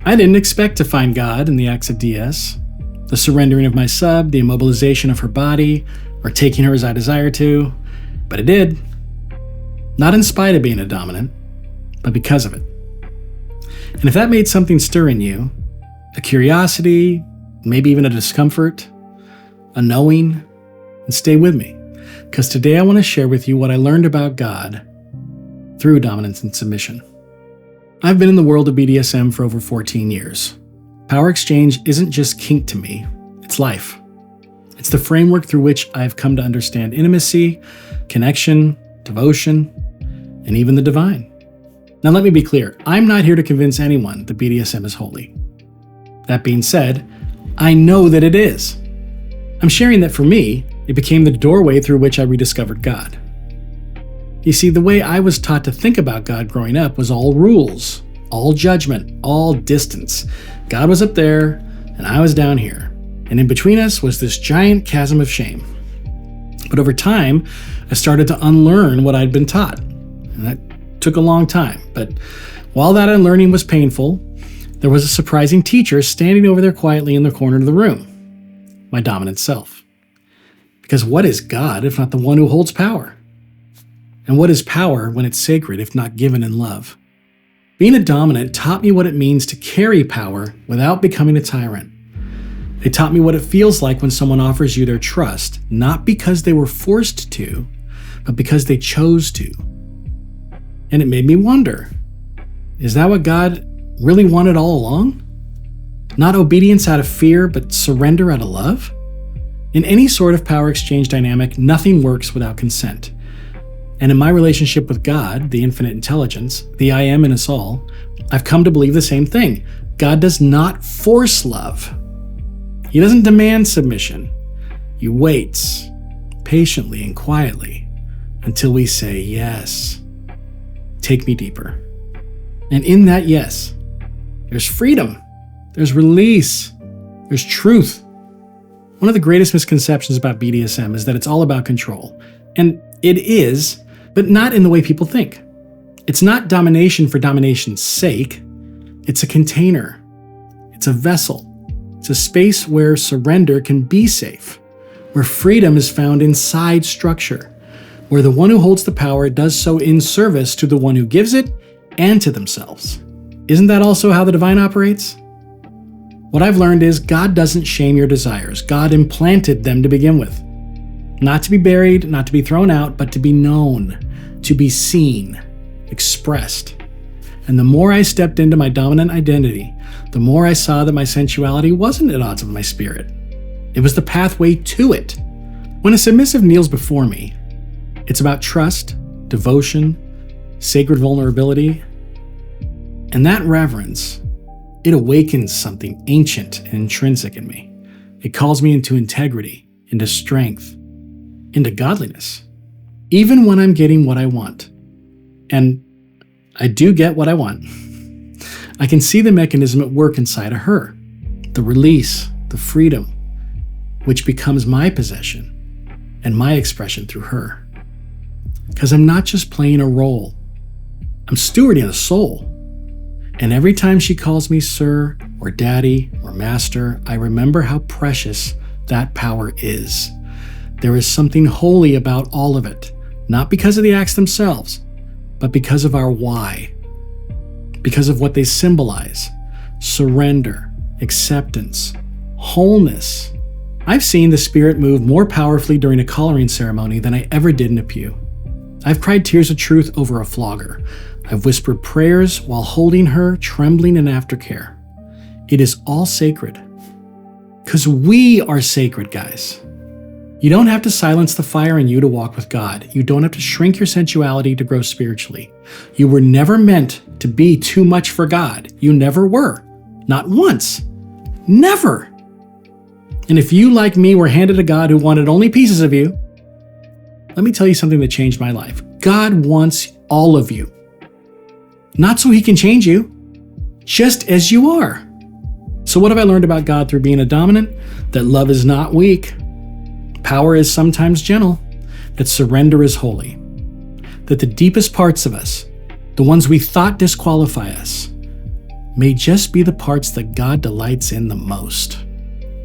I didn't expect to find God in the acts of DS, the surrendering of my sub, the immobilization of her body, or taking her as I desire to, but it did. Not in spite of being a dominant, but because of it. And if that made something stir in you, a curiosity, maybe even a discomfort, a knowing, then stay with me, because today I want to share with you what I learned about God through dominance and submission. I've been in the world of BDSM for over 14 years. Power exchange isn't just kink to me, it's life. It's the framework through which I've come to understand intimacy, connection, devotion, and even the divine. Now let me be clear, I'm not here to convince anyone that BDSM is holy. That being said, I know that it is. I'm sharing that for me, it became the doorway through which I rediscovered God. You see, the way I was taught to think about God growing up was all rules, all judgment, all distance. God was up there, and I was down here. And in between us was this giant chasm of shame. But over time, I started to unlearn what I'd been taught. And that took a long time. But while that unlearning was painful, there was a surprising teacher standing over there quietly in the corner of the room, my dominant self. Because what is God if not the one who holds power? And what is power when it's sacred if not given in love? Being a dominant taught me what it means to carry power without becoming a tyrant. They taught me what it feels like when someone offers you their trust, not because they were forced to, but because they chose to. And it made me wonder, is that what God really wanted all along? Not obedience out of fear, but surrender out of love? In any sort of power exchange dynamic, nothing works without consent. And in my relationship with God, the infinite intelligence, the I am in us all, I've come to believe the same thing. God does not force love. He doesn't demand submission. He waits patiently and quietly until we say, yes, take me deeper. And in that yes, there's freedom, there's release, there's truth. One of the greatest misconceptions about BDSM is that it's all about control. And it is, but not in the way people think. It's not domination for domination's sake. It's a container. It's a vessel. It's a space where surrender can be safe, where freedom is found inside structure, where the one who holds the power does so in service to the one who gives it and to themselves. Isn't that also how the divine operates? What I've learned is God doesn't shame your desires. God implanted them to begin with. Not to be buried, not to be thrown out, but to be known, to be seen, expressed. And the more I stepped into my dominant identity, the more I saw that my sensuality wasn't at odds with my spirit. It was the pathway to it. When a submissive kneels before me, it's about trust, devotion, sacred vulnerability. And that reverence, it awakens something ancient and intrinsic in me. It calls me into integrity, into strength, into godliness, even when I'm getting what I want. And I do get what I want. I can see the mechanism at work inside of her, the release, the freedom, which becomes my possession and my expression through her. Because I'm not just playing a role, I'm stewarding a soul. And every time she calls me sir or daddy or master, I remember how precious that power is. There is something holy about all of it, not because of the acts themselves, but because of our why, because of what they symbolize: surrender, acceptance, wholeness. I've seen the spirit move more powerfully during a collaring ceremony than I ever did in a pew. I've cried tears of truth over a flogger. I've whispered prayers while holding her, trembling in aftercare. It is all sacred. Because we are sacred, guys. You don't have to silence the fire in you to walk with God. You don't have to shrink your sensuality to grow spiritually. You were never meant to be too much for God. You never were. Not once. Never. And if you, like me, were handed a God who wanted only pieces of you, let me tell you something that changed my life. God wants all of you. Not so he can change you, just as you are. So what have I learned about God through being a dominant? That love is not weak. Power is sometimes gentle, that surrender is holy, that the deepest parts of us, the ones we thought disqualify us, may just be the parts that God delights in the most.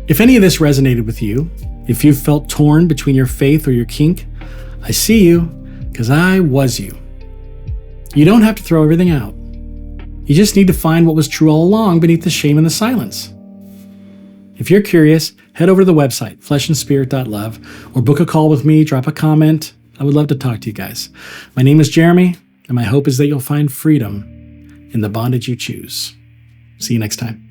If any of this resonated with you, if you felt torn between your faith or your kink, I see you, because I was you. You don't have to throw everything out. You just need to find what was true all along beneath the shame and the silence. If you're curious, head over to the website, fleshandspirit.love, or book a call with me, drop a comment. I would love to talk to you guys. My name is Jeremy, and my hope is that you'll find freedom in the bondage you choose. See you next time.